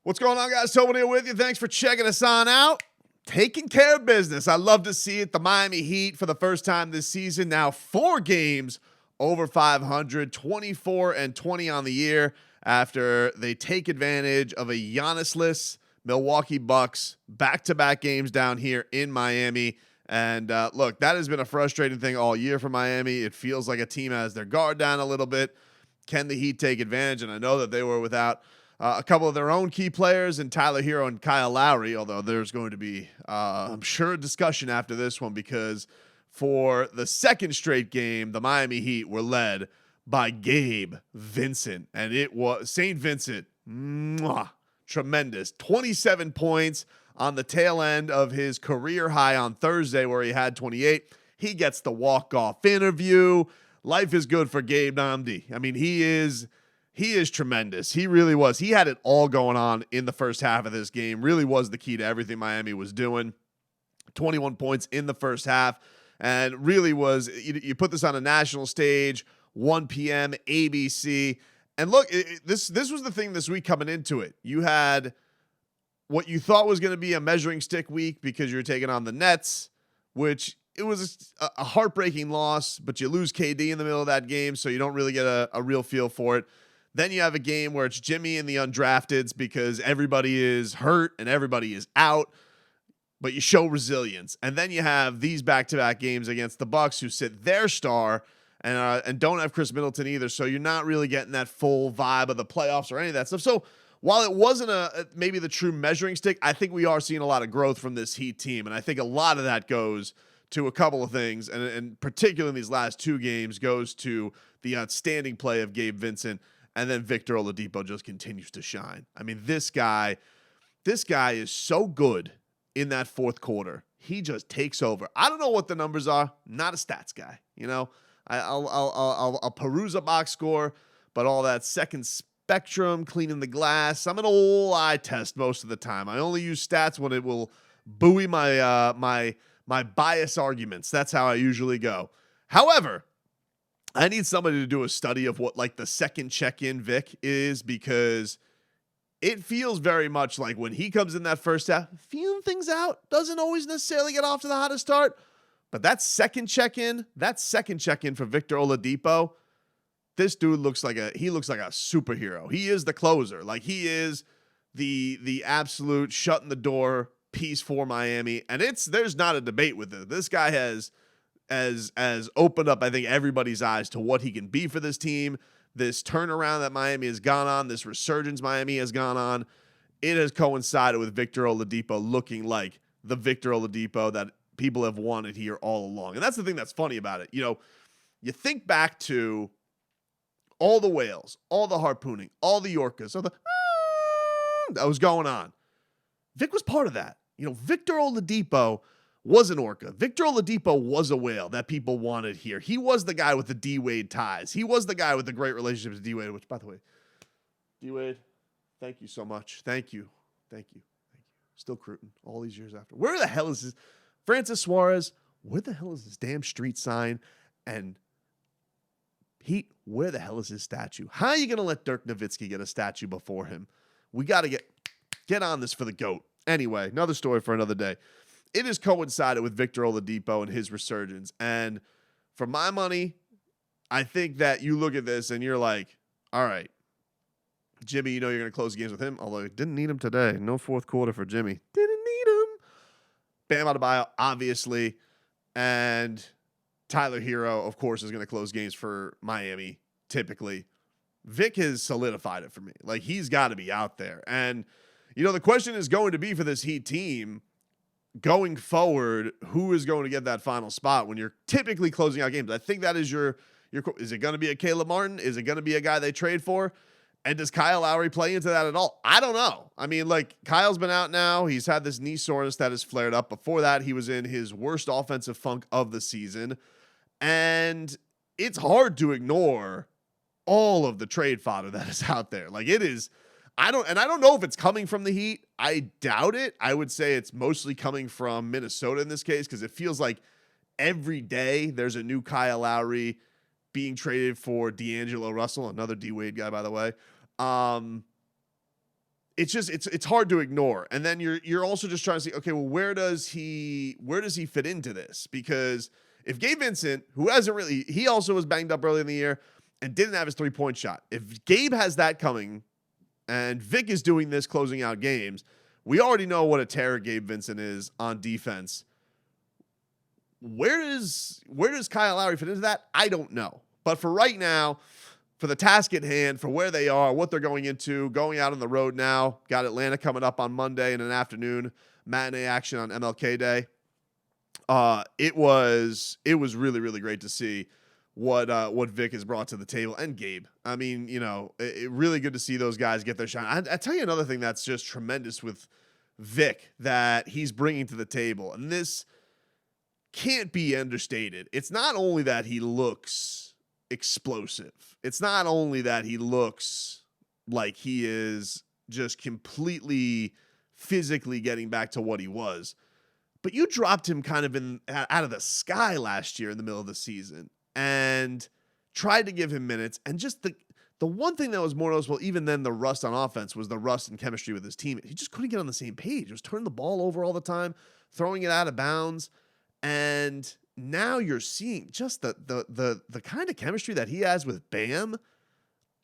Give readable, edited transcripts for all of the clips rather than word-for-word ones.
What's going on, guys? Tobin here with you. Thanks for checking us on out. Taking care of business. I love to see it. The Miami Heat, for the first time this season, now 4 games over 500, 24-20 on the year after they take advantage of a Giannis-less Milwaukee Bucks back-to-back games down here in Miami. And look, that has been a frustrating thing all year for Miami. It feels like a team has their guard down a little bit. Can the Heat take advantage? And I know that they were without a couple of their own key players in Tyler Hero and Kyle Lowry, although there's going to be, I'm sure, a discussion after this one because for the second straight game, the Miami Heat were led by Gabe Vincent, and it was St. Vincent, tremendous. 27 points on the tail end of his career high on Thursday where he had 28. He gets the walk-off interview. Life is good for Gabe Namdi. I mean, he is tremendous. He really was. He had it all going on in the first half of this game. Really was the key to everything Miami was doing. 21 points in the first half. And really was, you put this on a national stage, 1 p.m., ABC. And look, this was the thing this week coming into it. You had what you thought was going to be a measuring stick week because you're taking on the Nets, which it was a heartbreaking loss, but you lose KD in the middle of that game, so you don't really get a real feel for it. Then you have a game where it's Jimmy and the undrafteds because everybody is hurt and everybody is out, but you show resilience. And then you have these back-to-back games against the Bucks who sit their star and don't have Chris Middleton either, so you're not really getting that full vibe of the playoffs or any of that stuff. So while it wasn't maybe the true measuring stick, I think we are seeing a lot of growth from this Heat team, and I think a lot of that goes to a couple of things, and particularly in these last 2 games, goes to the outstanding play of Gabe Vincent. And then Victor Oladipo just continues to shine. I mean, this guy is so good in that fourth quarter. He just takes over. I don't know what the numbers are. Not a stats guy. You know, I'll peruse a box score, but all that second spectrum, cleaning the glass. I'm an old eye test most of the time. I only use stats when it will buoy my my bias arguments. That's how I usually go. However, I need somebody to do a study of what like the second check-in Vic is because it feels very much like when he comes in that first half, feeling things out, doesn't always necessarily get off to the hottest start. But that second check-in for Victor Oladipo, this dude looks like a superhero. He is the closer. Like he is the absolute shutting the door piece for Miami. And there's not a debate with it. This guy has opened up, I think, everybody's eyes to what he can be for this team. This turnaround that Miami has gone on, this resurgence Miami has gone on, it has coincided with Victor Oladipo looking like the Victor Oladipo that people have wanted here all along. And that's the thing that's funny about it. You know, you think back to all the whales, all the harpooning, all the orcas, all the that was going on. Vic was part of that. You know, Victor Oladipo was an orca. Victor Oladipo was a whale that people wanted here. He was the guy with the D-Wade ties. He was the guy with the great relationships with D-Wade, which, by the way, D-Wade, thank you so much. Thank you. Still Cruton all these years after. Where the hell is his Francis Suarez? Where the hell is his damn street sign? And Heat, where the hell is his statue? How are you going to let Dirk Nowitzki get a statue before him? We got to get on this for the GOAT. Anyway, another story for another day. It has coincided with Victor Oladipo and his resurgence. And for my money, I think that you look at this and you're like, all right, Jimmy, you know you're going to close games with him, although didn't need him today. No fourth quarter for Jimmy. Didn't need him. Bam Adebayo, obviously. And Tyler Hero, of course, is going to close games for Miami, typically. Vic has solidified it for me. Like, he's got to be out there. And, you know, the question is going to be for this Heat team, going forward, who is going to get that final spot when you're typically closing out games? I think that is your is it going to be a Caleb Martin? Is it going to be a guy they trade for? And does Kyle Lowry play into that at all? I don't know. I mean, like, Kyle's been out now. He's had this knee soreness that has flared up. Before that, he was in his worst offensive funk of the season. And it's hard to ignore all of the trade fodder that is out there. Like, it is. I don't know if it's coming from the Heat. I doubt it. I would say it's mostly coming from Minnesota in this case because it feels like every day there's a new Kyle Lowry being traded for D'Angelo Russell, another D-Wade guy, by the way. it's hard to ignore. And then you're also just trying to see, okay, well, where does he fit into this? Because if Gabe Vincent, who hasn't really, he also was banged up early in the year and didn't have his 3-point shot. If Gabe has that coming and Vic is doing this closing out games, we already know what a terror Gabe Vincent is on defense. Where does Kyle Lowry fit into that? I don't know. But for right now, for the task at hand, for where they are, what they're going into, going out on the road now, got Atlanta coming up on Monday in an afternoon, matinee action on MLK Day. It was really, really great to see what Vic has brought to the table, and Gabe. I mean, really good to see those guys get their shot. I tell you another thing that's just tremendous with Vic that he's bringing to the table, and this can't be understated. It's not only that he looks explosive. It's not only that he looks like he is just completely physically getting back to what he was, but you dropped him kind of out of the sky last year in the middle of the season and tried to give him minutes. And just the one thing that was more noticeable, even than the rust on offense, was the rust in chemistry with his team. He just couldn't get on the same page. He was turning the ball over all the time, throwing it out of bounds. And now you're seeing just the kind of chemistry that he has with Bam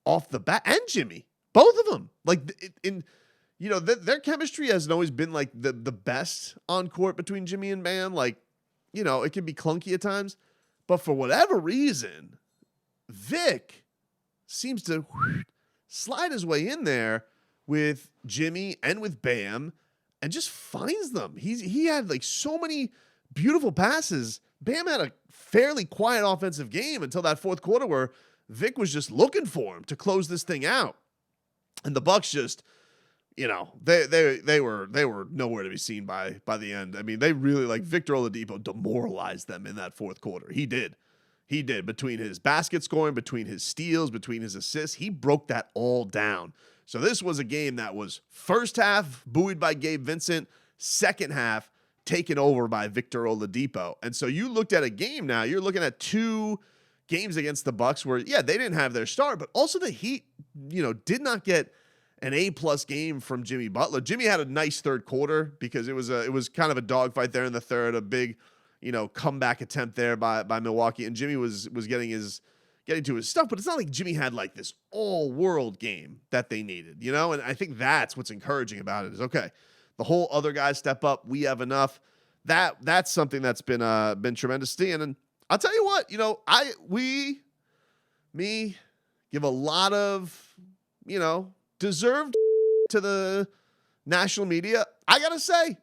off the bat, and Jimmy, both of them. Like their chemistry hasn't always been like the best on court between Jimmy and Bam. Like, it can be clunky at times, but for whatever reason, Vic seems to slide his way in there with Jimmy and with Bam and just finds them. He had like so many beautiful passes. Bam had a fairly quiet offensive game until that fourth quarter where Vic was just looking for him to close this thing out. And the Bucks just, they were nowhere to be seen by the end. I mean, they really, like, Victor Oladipo demoralized them in that fourth quarter. He did. Between his basket scoring, between his steals, between his assists, he broke that all down. So this was a game that was first half buoyed by Gabe Vincent, second half taken over by Victor Oladipo. And so you looked at a game now, you're looking at two games against the Bucks where, yeah, they didn't have their start, but also the Heat, did not get an A+ game from Jimmy Butler. Jimmy had a nice third quarter because it was kind of a dogfight there in the third, a big, comeback attempt there by Milwaukee, and Jimmy was getting to his stuff, but it's not like Jimmy had like this all-world game that they needed, and I think that's what's encouraging about it is, okay, the whole other guys step up, we have enough. That's something that's been tremendous to see. And I'll tell you what, me give a lot of, deserved to the national media. I got to say,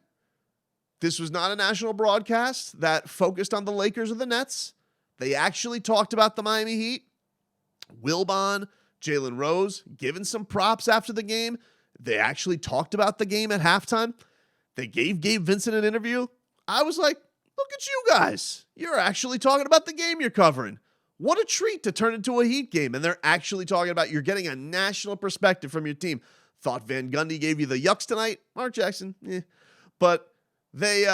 this was not a national broadcast that focused on the Lakers or the Nets. They actually talked about the Miami Heat. Wilbon, Jalen Rose, given some props after the game. They actually talked about the game at halftime. They gave Gabe Vincent an interview. I was like, look at you guys. You're actually talking about the game you're covering. What a treat to turn into a Heat game. And they're actually talking about you're getting a national perspective from your team. Thought Van Gundy gave you the yucks tonight. Mark Jackson, But there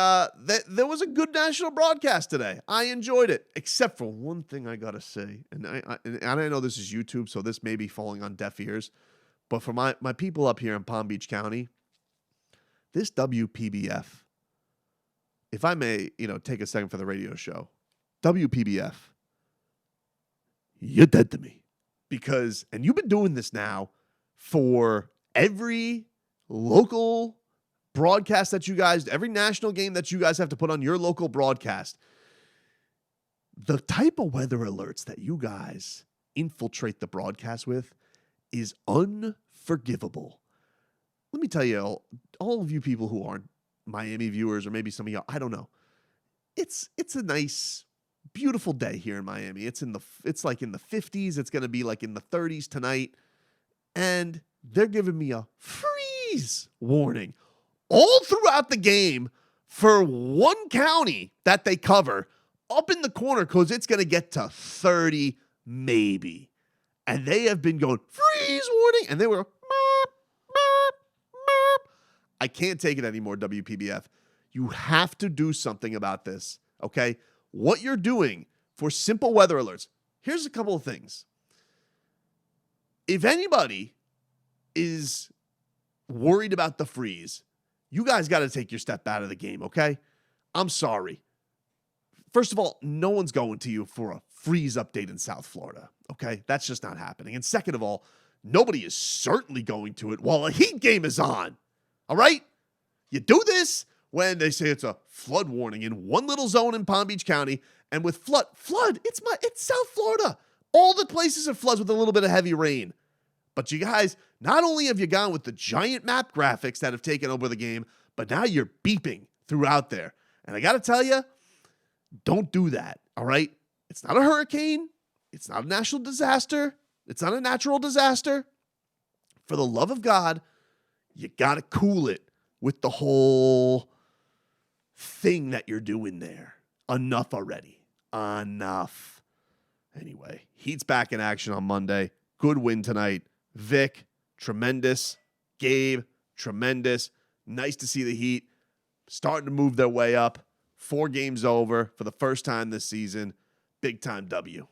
was a good national broadcast today. I enjoyed it, except for one thing I got to say. And I know this is YouTube, so this may be falling on deaf ears. But for my people up here in Palm Beach County, this WPBF, if I may, take a second for the radio show, WPBF, you're dead to me. And you've been doing this now for every local broadcast that you guys, every national game that you guys have to put on your local broadcast. The type of weather alerts that you guys infiltrate the broadcast with is unforgivable. Let me tell you, all of you people who aren't Miami viewers, or maybe some of y'all, I don't know. It's a nice, beautiful day here in Miami. It's like in the 50s. It's going to be like in the 30s tonight. And they're giving me a freeze warning all throughout the game for one county that they cover up in the corner because it's going to get to 30 maybe. And they have been going, freeze warning. And they were, meep, meep, meep. I can't take it anymore, WPBF. You have to do something about this, okay? What you're doing for simple weather alerts. Here's a couple of things. If anybody is worried about the freeze, you guys got to take your step out of the game, okay? I'm sorry. First of all, no one's going to you for a freeze update in South Florida, okay? That's just not happening. And second of all, nobody is certainly going to it while a heat game is on, all right? You do this when they say it's a flood warning in one little zone in Palm Beach County, and with flood, it's South Florida. All the places are floods with a little bit of heavy rain. But you guys, not only have you gone with the giant map graphics that have taken over the game, but now you're beeping throughout there. And I got to tell you, don't do that, all right? It's not a hurricane. It's not a national disaster. It's not a natural disaster. For the love of God, you got to cool it with the whole thing that you're doing there. Enough already. Enough. Anyway, Heat's back in action on Monday. Good win tonight. Vic, tremendous. Gabe, tremendous. Nice to see the Heat starting to move their way up. 4 games over for the first time this season. Big time W.